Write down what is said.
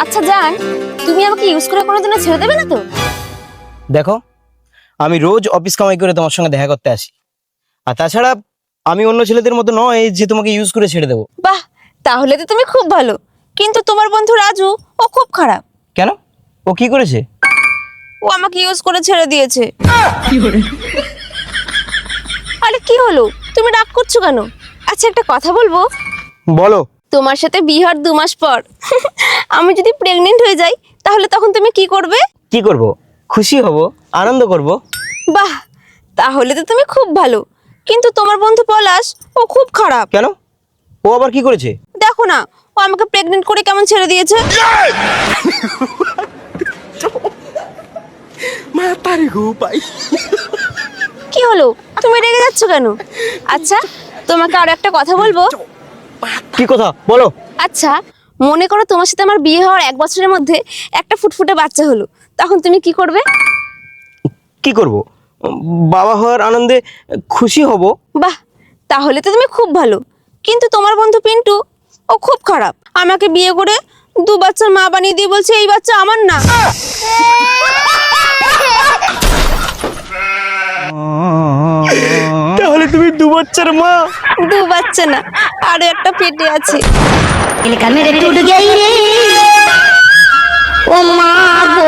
আচ্ছা জান, তুমি আমাকে ইউজ করে কোনোদিনও ছেড়ে দেবে না তো? দেখো, আমি রোজ অফিস কামাই করে তোমার সঙ্গে দেখা করতে আসি। আর তাছাড়া আমি অন্য ছেলেদের মতো নয় যে তোমাকে ইউজ করে ছেড়ে দেবো। বাহ, তাহলে তো তুমি খুব ভালো। কিন্তু তোমার বন্ধু রাজু, ও খুব খারাপ। কেন? ও কি করেছে? ও আমাকে ইউজ করে ছেড়ে দিয়েছে। আরে কি হলো, তুমি রাগ করছো কেন? আচ্ছা একটা কথা বলবো? বলো। তোমার সাথে বিয়ে হওয়ার 2 মাস পর আমি যদি প্রেগনেন্ট হয়ে যাই, তাহলে তখন তুমি কি করবে? কি করব? খুশি হব, আনন্দ করব। বাহ, তাহলে তো তুমি খুব ভালো। কিন্তু তোমার বন্ধু পলাশ, ও খুব খারাপ। কেন? ও আবার কি করেছে? দেখো না, ও আমাকে প্রেগনেন্ট করে কেমন ছেড়ে দিয়েছে। কি হলো, তুমি রেগে যাচ্ছ কেন? আচ্ছা, তোমাকে আরো একটা কথা বলবো? কি কথা বলো? আচ্ছা, মনে করো তোমার সাথে আমার বিয়ে হওয়ার 1 বছরের মধ্যে একটা ফুটফুটে বাচ্চা হলো, তখন তুমি কি করবে? কি করব? বাবা হওয়ার আনন্দে খুশি হব। বাহ, তাহলে তো তুমি খুব ভালো। কিন্তু তোমার বন্ধু পিন্টু, ও খুব খারাপ। আমাকে বিয়ে করে 2 বাচ্চার মা বানিয়ে দিয়ে বলছে এই বাচ্চা আমার না। তাহলে তুমি 2 বাচ্চার মা? 2 বাচ্চা না, আরো একটা পেটে আছে। मेरे टूट गई रे ओ माँ गो